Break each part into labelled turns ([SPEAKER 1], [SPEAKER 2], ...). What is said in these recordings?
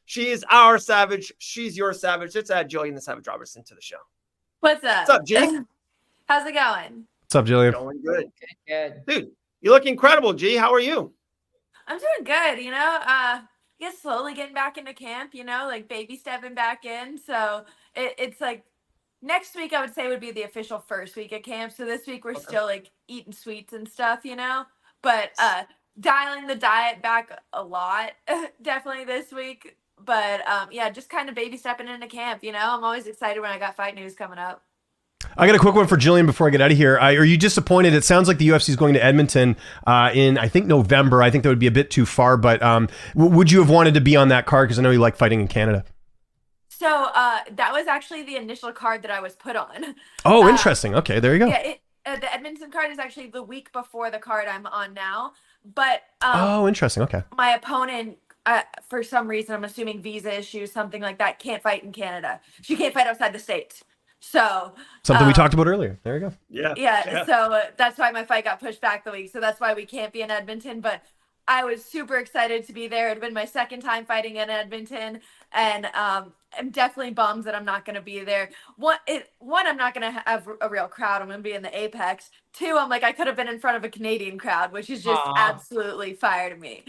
[SPEAKER 1] She is our savage. She's your savage. Let's add Gillian the Savage Robertson to the show.
[SPEAKER 2] What's up?
[SPEAKER 1] What's up, G?
[SPEAKER 2] How's it going?
[SPEAKER 3] What's up, Gillian?
[SPEAKER 1] Going good.
[SPEAKER 4] Good.
[SPEAKER 1] Dude, you look incredible, G. How are you?
[SPEAKER 2] I'm doing good, I guess slowly getting back into camp, like baby stepping back in. So it's like next week I would say would be the official first week of camp. So this week we're still like eating sweets and stuff, but dialing the diet back a lot definitely this week. But yeah, just kind of baby stepping into camp, I'm always excited when I got fight news coming up.
[SPEAKER 3] I got a quick one for Gillian before I get out of here. Are you disappointed? It sounds like the UFC is going to Edmonton in, I think, November. I think that would be a bit too far, but would you have wanted to be on that card? Because I know you like fighting in Canada.
[SPEAKER 2] So that was actually the initial card that I was put on.
[SPEAKER 3] Oh, interesting. Okay, there you go.
[SPEAKER 2] Yeah, the Edmonton card is actually the week before the card I'm on now. But
[SPEAKER 3] oh, interesting. Okay.
[SPEAKER 2] My opponent, for some reason, I'm assuming visa issues, something like that, can't fight in Canada. She can't fight outside the States. So
[SPEAKER 3] something we talked about earlier. There you go.
[SPEAKER 2] Yeah. So that's why my fight got pushed back the week. So that's why we can't be in Edmonton. But I was super excited to be there. It had been my second time fighting in Edmonton, and I'm definitely bummed that I'm not going to be there. One, I'm not going to have a real crowd. I'm going to be in the Apex. Two, I'm like, I could have been in front of a Canadian crowd, which is just absolutely fire to me.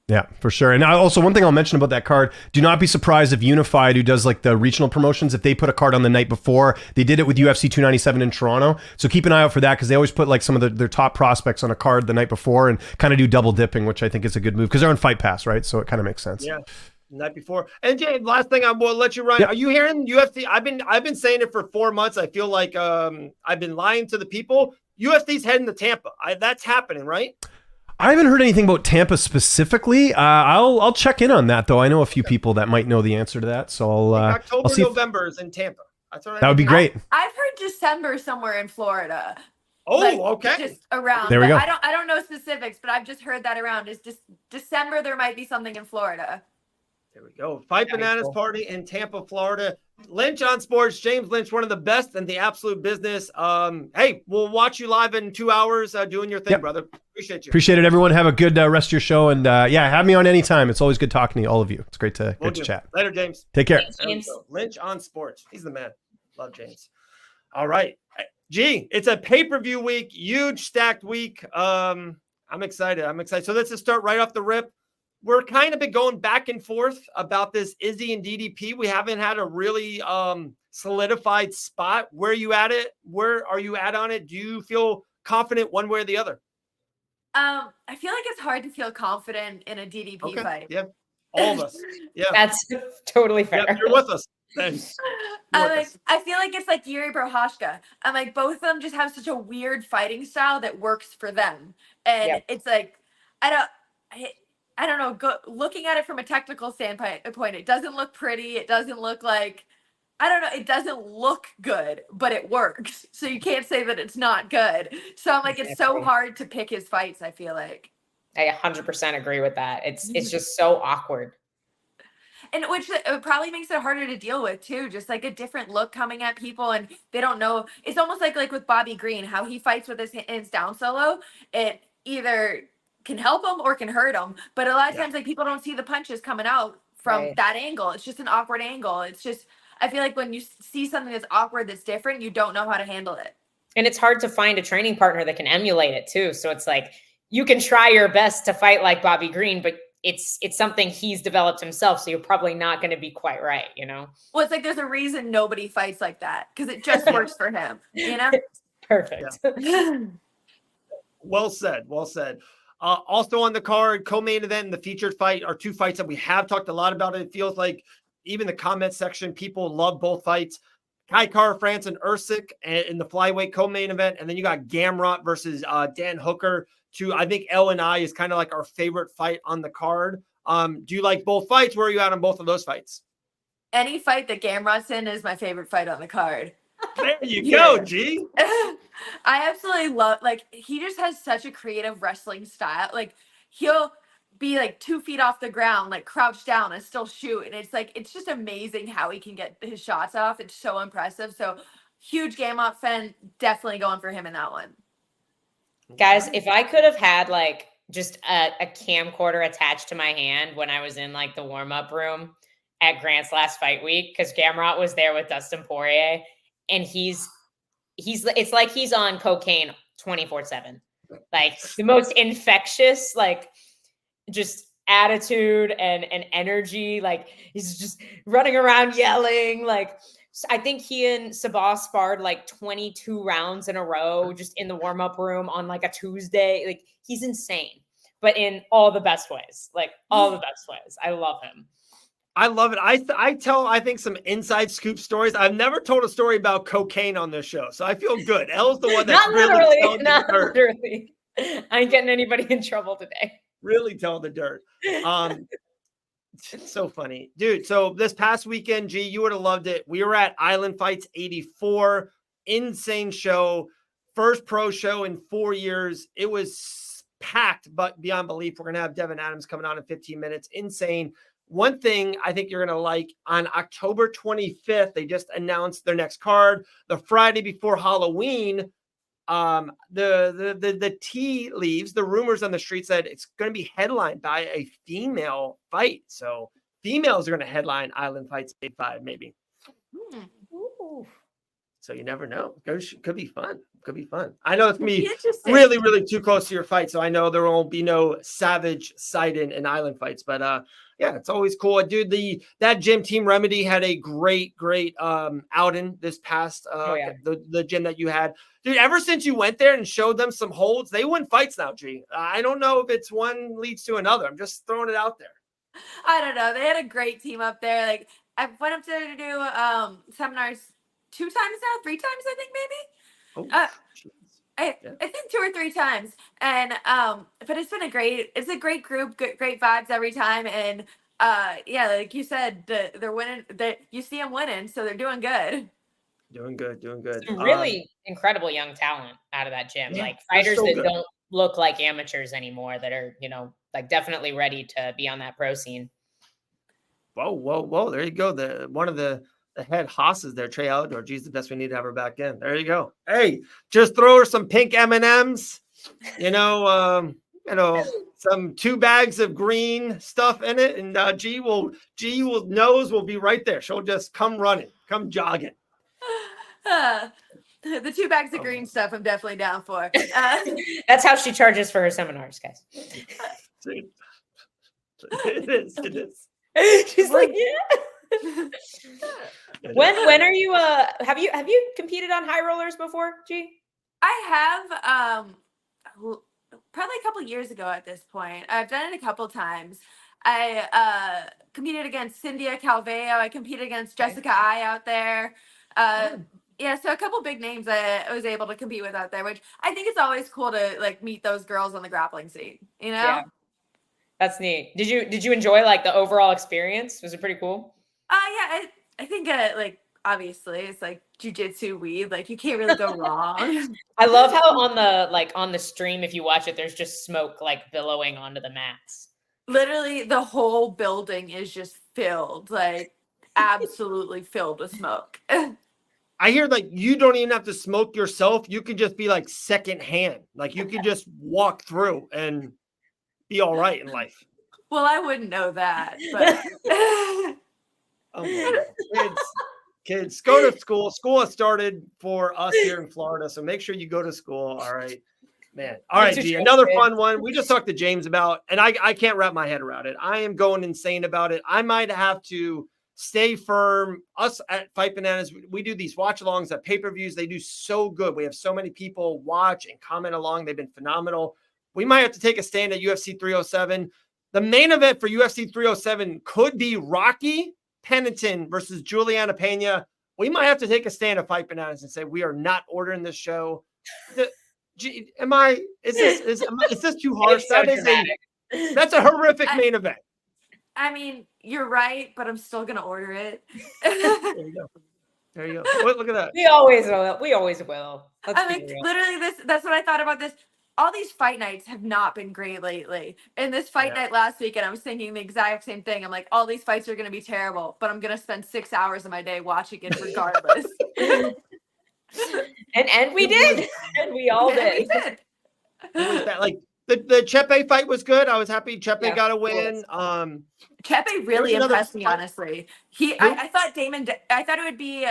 [SPEAKER 3] Yeah, for sure. And also, one thing I'll mention about that card, do not be surprised if Unified, who does like the regional promotions, if they put a card on the night before. They did it with UFC 297 in Toronto. So keep an eye out for that, because they always put like some of their top prospects on a card the night before and kind of do double dipping, which I think is a good move because they're on Fight Pass, right? So it kind of makes sense.
[SPEAKER 1] Yeah. Night before. And Jay, last thing I will let you run. Yep. Are you hearing UFC? I've been saying it for 4 months. I feel like I've been lying to the people. UFC's heading to Tampa. That's happening, right?
[SPEAKER 3] I haven't heard anything about Tampa specifically. I'll check in on that, though. I know a few people that might know the answer to that. So
[SPEAKER 1] October,
[SPEAKER 3] I'll see
[SPEAKER 1] November is in Tampa. That's what
[SPEAKER 3] that would be great.
[SPEAKER 2] I've heard December somewhere in Florida.
[SPEAKER 1] Oh, okay.
[SPEAKER 2] Just around.
[SPEAKER 3] There we go.
[SPEAKER 2] I don't know specifics, but I've just heard that around. Is just December there might be something in Florida.
[SPEAKER 1] There we go. Fight Bananas Party in Tampa, Florida. Lynch on Sports. James Lynch, one of the best in the absolute business. Hey, we'll watch you live in 2 hours doing your thing, brother. Appreciate you.
[SPEAKER 3] Appreciate it, everyone. Have a good rest of your show. And yeah, have me on anytime. It's always good talking to all of you. It's great to chat.
[SPEAKER 1] Later, James.
[SPEAKER 3] Take care.
[SPEAKER 4] Thanks, James.
[SPEAKER 1] Lynch on Sports. He's the man. Love James. All right. Gee, it's a pay-per-view week. Huge stacked week. I'm excited. So let's just start right off the rip. We're kind of been going back and forth about this Izzy and DDP. We haven't had a really solidified spot. Where are you at it? Where are you at on it? Do you feel confident one way or the other?
[SPEAKER 2] I feel like it's hard to feel confident in a DDP fight.
[SPEAKER 1] Yeah, all of us. Yeah,
[SPEAKER 4] that's totally fair.
[SPEAKER 1] Yep, you're with us. Thanks.
[SPEAKER 2] I feel like it's like Yuri Prochazka. I'm like, both of them just have such a weird fighting style that works for them, and it's like I don't know. Looking at it from a technical standpoint, it doesn't look pretty. It doesn't look like, I don't know. It doesn't look good, but it works. So you can't say that it's not good. So I'm like, it's so hard to pick his fights, I feel like.
[SPEAKER 4] I 100% agree with that. It's just so awkward.
[SPEAKER 2] And which it probably makes it harder to deal with too. Just like a different look coming at people, and they don't know. It's almost like with Bobby Green, how he fights with his hands down solo. It either can help him or can hurt him, but a lot of times like people don't see the punches coming out from that angle. It's just an awkward angle. It's just, I feel like when you see something that's awkward, that's different, you don't know how to handle it.
[SPEAKER 4] And it's hard to find a training partner that can emulate it too. So it's like, you can try your best to fight like Bobby Green, but it's something he's developed himself. So you're probably not going to be quite right. Well,
[SPEAKER 2] it's like, there's a reason nobody fights like that, because it just works for him,
[SPEAKER 4] Perfect.
[SPEAKER 1] Yeah. Well said. Also on the card, co-main event and the featured fight are two fights that we have talked a lot about. It feels like even the comment section, people love both fights. Kai Kara France and Usyk in the flyweight co-main event. And then you got Gamrot versus Dan Hooker. I think L&I is kind of like our favorite fight on the card. Do you like both fights? Where are you at on both of those fights?
[SPEAKER 2] Any fight that Gamrot's in is my favorite fight on the card.
[SPEAKER 1] There you go, G.
[SPEAKER 2] I absolutely love, he just has such a creative wrestling style. Like, he'll be 2 feet off the ground, crouched down and still shoot. And it's just amazing how he can get his shots off. It's so impressive. So huge Gamrot fan, definitely going for him in that one.
[SPEAKER 4] Guys, if I could have had just a camcorder attached to my hand when I was in like the warm-up room at Grant's last fight week, because Gamrot was there with Dustin Poirier, and it's like he's on cocaine 24/7. Like the most infectious, like just attitude and energy. Like he's just running around yelling. Like I think he and Sabah sparred like 22 rounds in a row just in the warm-up room on like a Tuesday. Like he's insane, but in all the best ways. Like all the best ways. I love him.
[SPEAKER 1] I love it. I tell, I think, some inside scoop stories. I've never told a story about cocaine on this show, so I feel good. Elle's the one that's
[SPEAKER 4] not literally. I ain't getting anybody in trouble today.
[SPEAKER 1] Really tell the dirt. So funny, dude. So this past weekend, G, you would have loved it. We were at Island Fights 84. Insane show. First pro show in 4 years. It was packed, but beyond belief. We're going to have Devin Adams coming on in 15 minutes. Insane. One thing I think you're going to like, on October 25th, they just announced their next card. The Friday before Halloween, the tea leaves, the rumors on the street said it's going to be headlined by a female fight. So females are going to headline Island Fights 85, maybe.
[SPEAKER 4] Ooh.
[SPEAKER 1] So you never know. Could be fun. Could be fun. I know it's going to be
[SPEAKER 2] interesting.
[SPEAKER 1] really, really too close to your fight. So I know there won't be no Savage Sidon and Island Fights, but yeah, it's always cool. Dude, that gym, Team Remedy, had a great outing this past the gym that you had. Dude, ever since you went there and showed them some holds, they win fights now, G. I don't know if it's one leads to another. I'm just throwing it out there.
[SPEAKER 2] I don't know. They had a great team up there. Like I went up there to do seminars 2 times now, 3 times, I think maybe.
[SPEAKER 1] Oh,
[SPEAKER 2] I think 2 or 3 times, and but it's a great group, great vibes every time, and yeah, like you said, they're winning. You see them winning, so they're doing good.
[SPEAKER 1] Doing good.
[SPEAKER 4] Some really incredible young talent out of that gym,
[SPEAKER 1] Yeah,
[SPEAKER 4] like fighters
[SPEAKER 1] so
[SPEAKER 4] that
[SPEAKER 1] good.
[SPEAKER 4] don't look like amateurs anymore, that are like definitely ready to be on that pro scene.
[SPEAKER 1] Whoa! There you go. One of the head hosses there, Trey Alidor. Geez, the best we need to have her back in. There you go. Hey, just throw her some pink M&Ms. Some 2 bags of green stuff in it, and G will will be right there. She'll just come running, come jogging.
[SPEAKER 2] The 2 bags of green stuff, I'm definitely down for.
[SPEAKER 4] That's how she charges for her seminars, guys.
[SPEAKER 1] It is.
[SPEAKER 4] She's like, yeah. When are you have you competed on high rollers before, G?
[SPEAKER 2] I have probably a couple years ago at this point. I've done it a couple times. I competed against Cynthia Calveo. I competed against Jessica I out there. Yeah, so a couple big names I was able to compete with out there, which I think it's always cool to like meet those girls on the grappling scene,
[SPEAKER 4] Yeah. That's neat. Did you enjoy like the overall experience? Was it pretty cool?
[SPEAKER 2] Yeah, I think like obviously it's like jiu-jitsu weed, like you can't really go wrong.
[SPEAKER 4] I love how on the stream, if you watch it, there's just smoke like billowing onto the mats.
[SPEAKER 2] Literally the whole building is just filled, like absolutely filled with smoke.
[SPEAKER 1] I hear like you don't even have to smoke yourself. You can just be like secondhand. Like you can just walk through and be all right in life.
[SPEAKER 2] Well, I wouldn't know that, but
[SPEAKER 1] kids, go to school. School has started for us here in Florida, so make sure you go to school. All right, man. All right, G, another fun one. We just talked to James about, and I can't wrap my head around it. I am going insane about it. I might have to stay firm. Us at Fight Bananas, we do these watch-alongs at pay-per-views. They do so good. We have so many people watch and comment along. They've been phenomenal. We might have to take a stand at UFC 307. The main event for UFC 307 could be Rocky Pennington versus Juliana Pena. We might have to take a stand at Fight Bananas and say we are not ordering this show. Is this too harsh?
[SPEAKER 4] So
[SPEAKER 1] that's a horrific main event.
[SPEAKER 2] I mean, you're right, but I'm still gonna order it.
[SPEAKER 1] There you go. Look at that.
[SPEAKER 4] We always will.
[SPEAKER 2] I mean, literally, that's what I thought about this. All these fight nights have not been great lately. And this fight night last weekend, I was thinking the exact same thing. I'm like, all these fights are going to be terrible, but I'm going to spend 6 hours of my day watching it regardless.
[SPEAKER 4] and we did. And we all did.
[SPEAKER 1] It was bad. Like the Chepe fight was good. I was happy Chepe
[SPEAKER 4] Yeah,
[SPEAKER 1] got a
[SPEAKER 4] it
[SPEAKER 1] win.
[SPEAKER 2] Chepe really
[SPEAKER 1] another
[SPEAKER 2] impressed me,
[SPEAKER 1] fight-
[SPEAKER 2] honestly.
[SPEAKER 1] Who?
[SPEAKER 2] I thought I thought it would be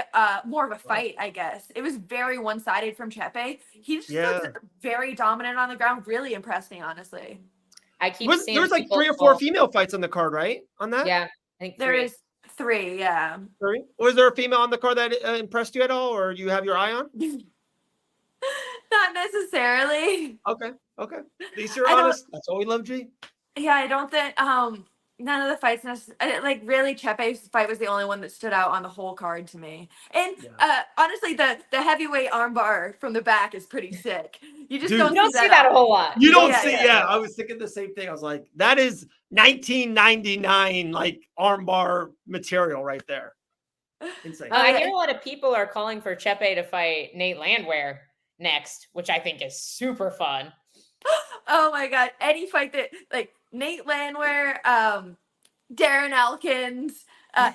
[SPEAKER 2] more of a fight, I guess. It was very one-sided from Chepe. He just looks
[SPEAKER 1] Yeah.
[SPEAKER 2] very dominant on the ground. Really impressed me, honestly.
[SPEAKER 4] I keep seeing
[SPEAKER 1] There was like
[SPEAKER 4] people
[SPEAKER 1] 3 or 4
[SPEAKER 4] call-
[SPEAKER 1] female fights on the card, right? On that?
[SPEAKER 4] Yeah, I think
[SPEAKER 2] There
[SPEAKER 4] 3.
[SPEAKER 2] is 3, yeah.
[SPEAKER 1] 3? Was there a female on the card that impressed you at all, or you have your eye on?
[SPEAKER 2] Not necessarily.
[SPEAKER 1] Okay. At least you're
[SPEAKER 2] I don't-
[SPEAKER 1] honest. That's all we love, G.
[SPEAKER 2] Yeah, I don't think none of the fights like really Chepe's fight was the only one that stood out on the whole card to me. And honestly, the heavyweight armbar from the back is pretty sick. You just
[SPEAKER 1] Dude.
[SPEAKER 2] don't,
[SPEAKER 4] You don't see
[SPEAKER 2] that
[SPEAKER 4] that a
[SPEAKER 2] often.
[SPEAKER 4] whole lot.
[SPEAKER 1] You don't
[SPEAKER 2] Yeah,
[SPEAKER 1] see,
[SPEAKER 2] yeah.
[SPEAKER 1] I was thinking the same thing. I was like, that is 1999 like armbar material right there. Insane.
[SPEAKER 4] I hear a lot of people are calling for Chepe to fight Nate Landwehr next, which I think is super fun.
[SPEAKER 2] Oh my god, any fight that like Nate Landwehr, Darren Elkins,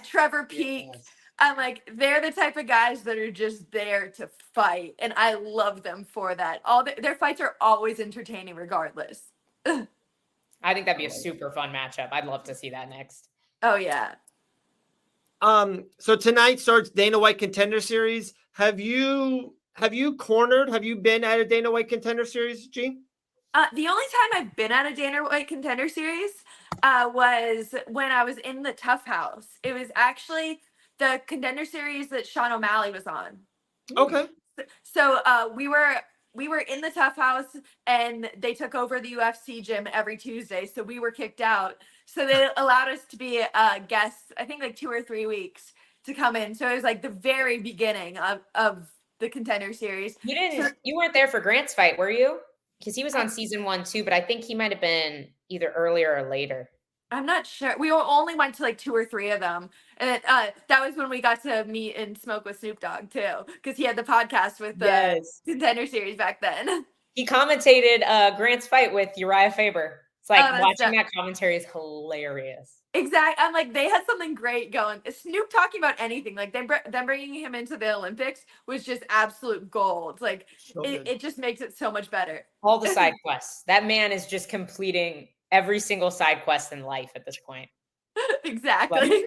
[SPEAKER 2] Trevor Peake.
[SPEAKER 1] Yes.
[SPEAKER 2] I'm like, they're the type of guys that are just there to fight, and I love them for that. Their fights are always entertaining, regardless.
[SPEAKER 4] I think that'd be a super fun matchup. I'd love to see that next.
[SPEAKER 2] Oh yeah.
[SPEAKER 1] So tonight starts Dana White Contender Series. Have you been at a Dana White Contender Series, G?
[SPEAKER 2] The only time I've been at a Dana White Contender Series was when I was in the Tough House. It was actually the Contender Series that Sean O'Malley was on.
[SPEAKER 1] Okay.
[SPEAKER 2] So we were in the Tough House, and they took over the UFC gym every Tuesday. So we were kicked out. So they allowed us to be guests, I think like 2 or 3 weeks to come in. So it was like the very beginning of the Contender Series.
[SPEAKER 4] You weren't there for Grant's fight, were you? Because he was on season 1 too, but I think he might have been either earlier or later.
[SPEAKER 2] I'm not sure. We only went to like 2 or 3 of them. And that was when we got to meet and smoke with Snoop Dogg too. Because he had the podcast with the Contender Series back then.
[SPEAKER 4] He commentated Grant's fight with Uriah Faber. It's like watching
[SPEAKER 2] dope.
[SPEAKER 4] that commentary is hilarious.
[SPEAKER 2] Exactly. I'm like, they had something great going. Snoop talking about anything, like them bringing him into the Olympics was just absolute gold. Like it just makes it so much better.
[SPEAKER 4] All the side quests. That man is just completing every single side quest in life at this point.
[SPEAKER 2] Exactly.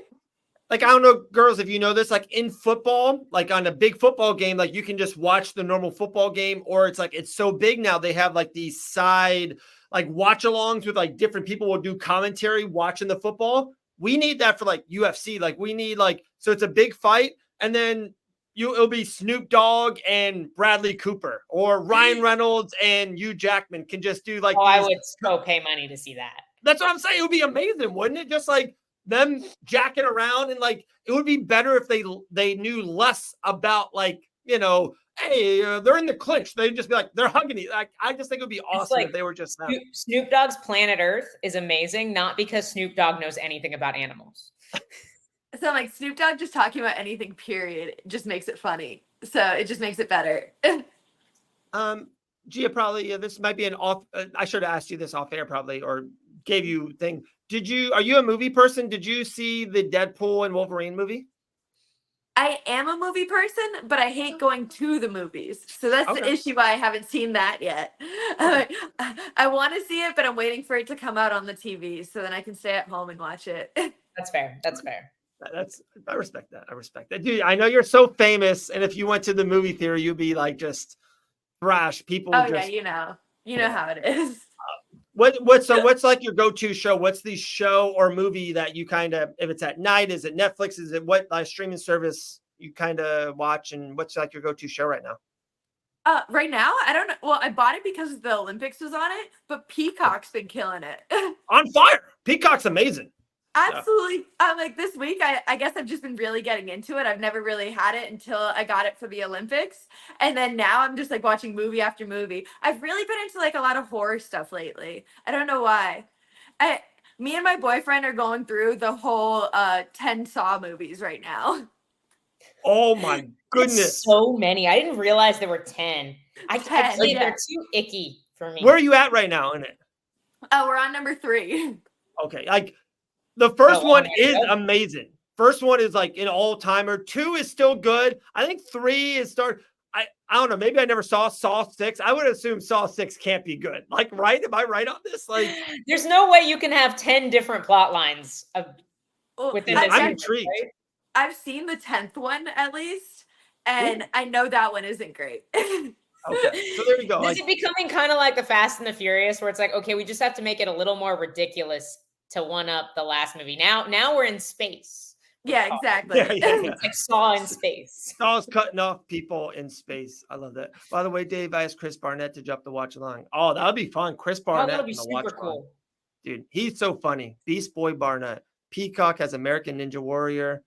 [SPEAKER 1] Like, I don't know, girls, if you know this, like in football, like on a big football game, like you can just watch the normal football game, or it's like, it's so big now, they have like these side, like watch alongs with like different people will do commentary watching the football. We need that for like UFC. Like we need like, so it's a big fight, and then it'll be Snoop Dogg and Bradley Cooper, or Ryan Reynolds and Hugh Jackman can just do like,
[SPEAKER 4] I would so pay money to see that.
[SPEAKER 1] That's what I'm saying. It would be amazing, wouldn't it? Just like them jacking around, and like it would be better if they knew less about like, you know, hey, they're in the clinch. They'd just be like, they're hugging you. Like, I just think it would be awesome if they were just that.
[SPEAKER 4] Snoop Dogg's Planet Earth is amazing, not because Snoop Dogg knows anything about animals.
[SPEAKER 2] So like Snoop Dogg just talking about anything, period, just makes it funny. So it just makes it better.
[SPEAKER 1] Gia, probably this might be an off. I should have asked you this off air, probably, or gave you thing. Are you a movie person? Did you see the Deadpool and Wolverine movie?
[SPEAKER 2] I am a movie person, but I hate going to the movies. So that's the issue why I haven't seen that yet. I want to see it, but I'm waiting for it to come out on the TV so then I can stay at home and watch it.
[SPEAKER 4] That's fair. That's fair.
[SPEAKER 1] I respect that. I respect that. Dude, I know you're so famous, and if you went to the movie theater, you'd be like just thrash. People
[SPEAKER 2] yeah, you know how it is.
[SPEAKER 1] What's like your go-to show? What's the show or movie that you kind of, if it's at night, is it Netflix? Is it what streaming service you kind of watch? And what's like your go-to show right now?
[SPEAKER 2] Right now, I don't know. Well, I bought it because the Olympics was on it, but Peacock's been killing it.
[SPEAKER 1] On fire. Peacock's amazing.
[SPEAKER 2] Absolutely. Like this week, I guess I've just been really getting into it. I've never really had it until I got it for the Olympics. And then now I'm just like watching movie after movie. I've really been into like a lot of horror stuff lately. I don't know why. Me and my boyfriend are going through the whole 10 Saw movies right now.
[SPEAKER 1] Oh my goodness.
[SPEAKER 4] That's so many. I didn't realize there were 10. They're too icky for me.
[SPEAKER 1] Where are you at right now in it?
[SPEAKER 2] We're on number 3.
[SPEAKER 1] Okay. Like the first one is amazing. First one is like an all-timer. 2 is still good. I think 3 is I don't know. Maybe I never saw Saw 6. I would assume Saw 6 can't be good. Like, right? Am I right on this? Like,
[SPEAKER 4] there's no way you can have 10 different plot lines within this.
[SPEAKER 1] I'm intrigued.
[SPEAKER 4] Right?
[SPEAKER 2] I've seen the 10th one at least, and I know that one isn't great.
[SPEAKER 1] Okay, so there you go.
[SPEAKER 4] Is it becoming kind of like the Fast and the Furious, where it's like, okay, we just have to make it a little more ridiculous to one up the last movie? Now we're in space.
[SPEAKER 2] Yeah, exactly.
[SPEAKER 1] Yeah.
[SPEAKER 4] It's like Saw in space.
[SPEAKER 1] Saw's cutting off people in space. I love that. By the way, Dave, I asked Chris Barnett to jump the watch along. Oh, that would be fun. Chris Barnett.
[SPEAKER 4] That would be
[SPEAKER 1] in the
[SPEAKER 4] super
[SPEAKER 1] watch
[SPEAKER 4] cool.
[SPEAKER 1] along. Dude, he's so funny. Beast Boy Barnett. Peacock has American Ninja Warrior.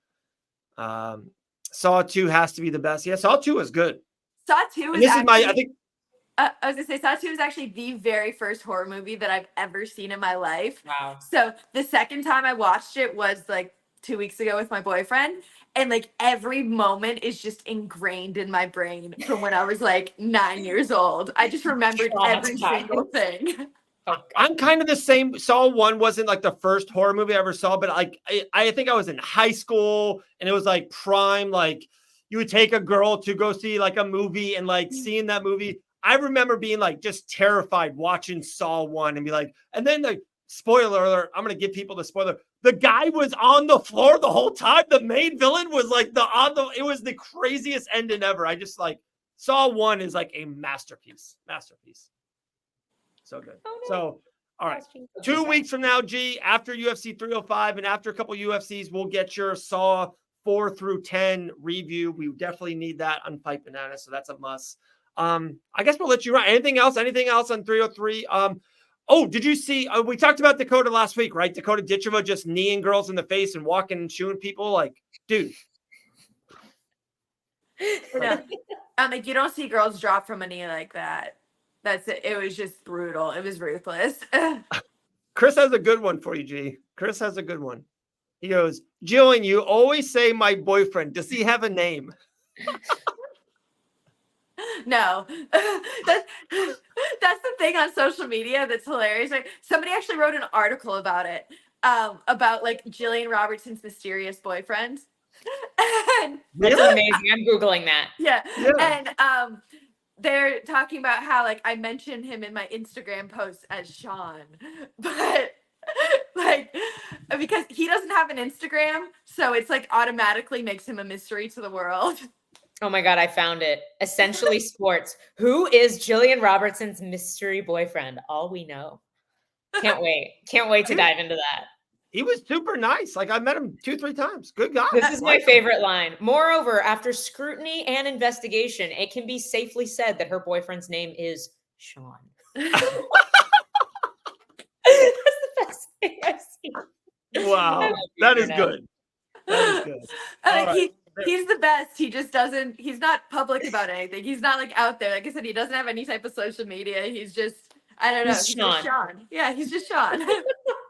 [SPEAKER 1] Saw 2 has to be the best. Yeah, Saw 2 is good.
[SPEAKER 2] Saw 2 is
[SPEAKER 1] This
[SPEAKER 2] actually,
[SPEAKER 1] is my, I think.
[SPEAKER 2] I was gonna say Saw 2 is actually the very first horror movie that I've ever seen in my life.
[SPEAKER 4] Wow.
[SPEAKER 2] So the second time I watched it was like 2 weeks ago with my boyfriend, and like every moment is just ingrained in my brain from when I was like 9 years old. I just remembered every single thing.
[SPEAKER 1] I'm kind of the same. Saw 1 wasn't like the first horror movie I ever saw, but like I think I was in high school and it was like prime. Like you would take a girl to go see like a movie and like seeing that movie. I remember being like just terrified watching Saw 1 and be like, and then the spoiler alert, I'm going to give people the spoiler. The guy was on the floor the whole time. The main villain was like it was the craziest ending ever. I just like Saw 1 is like a masterpiece. So good.
[SPEAKER 4] Oh, no.
[SPEAKER 1] So, all right. 2 weeks from now, G, after UFC 305 and after a couple UFCs, we'll get your Saw 4 through 10 review. We definitely need that on Fight Banana, so that's a must. I guess we'll let you run. Anything else on 303? Oh, did you see? We talked about Dakota last week, right? Dakota Ditcheva just kneeing girls in the face and walking and shooing people. Like, dude.
[SPEAKER 2] I'm like, you don't see girls drop from a knee like that. That's it. It was just brutal. It was ruthless.
[SPEAKER 1] Chris has a good one for you, G. Chris has a good one. He goes, Jillian, you always say my boyfriend. Does he have a name?
[SPEAKER 2] No. That's the thing on social media that's hilarious. Like somebody actually wrote an article about it, about like Gillian Robertson's mysterious boyfriend. And
[SPEAKER 4] that's amazing. I'm Googling that.
[SPEAKER 2] Yeah. And they're talking about how like I mentioned him in my Instagram post as Sean, but like because he doesn't have an Instagram, so it's like automatically makes him a mystery to the world.
[SPEAKER 4] Oh my God, I found it. Essentially Sports. Who is Gillian Robertson's mystery boyfriend? All we know. Can't wait. Can't wait to dive into that.
[SPEAKER 1] He was super nice. Like I met him 2-3 times. Good guy.
[SPEAKER 4] This is my favorite line. Moreover, after scrutiny and investigation, it can be safely said that her boyfriend's name is Sean. That's the best thing I've seen.
[SPEAKER 1] Wow. That is good. That is good.
[SPEAKER 2] Right. He's the best. He just doesn't, he's not public about anything. He's not like out there. Like I said, he doesn't have any type of social media. He's just, I don't know. He's just Sean. Yeah, he's just Sean.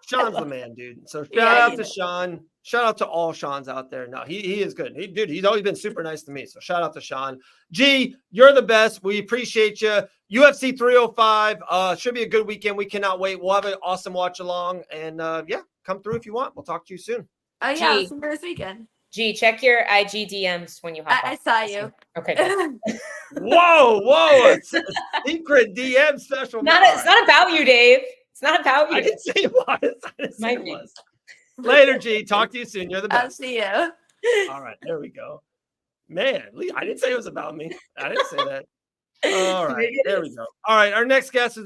[SPEAKER 1] Sean's the man, dude. So shout out to Sean. Shout out to all Seans out there. No, he is good. He's always been super nice to me. So shout out to Sean. G, you're the best. We appreciate you. UFC 305 should be a good weekend. We cannot wait. We'll have an awesome watch along. And yeah, come through if you want. We'll talk to you soon.
[SPEAKER 2] Oh yeah, I'll see you this weekend.
[SPEAKER 4] G, check your IG DMs when you hop
[SPEAKER 2] I saw you.
[SPEAKER 4] Okay. Good.
[SPEAKER 1] Whoa. A secret DM special.
[SPEAKER 4] It's not about you, Dave. It's not about you.
[SPEAKER 1] I didn't say it was.
[SPEAKER 4] Be.
[SPEAKER 1] Later, G. Talk to you soon. You're the best.
[SPEAKER 2] I'll see you.
[SPEAKER 1] All right. There we go. Man, I didn't say it was about me. I didn't say that. All right. There we go. All right. Our next guest is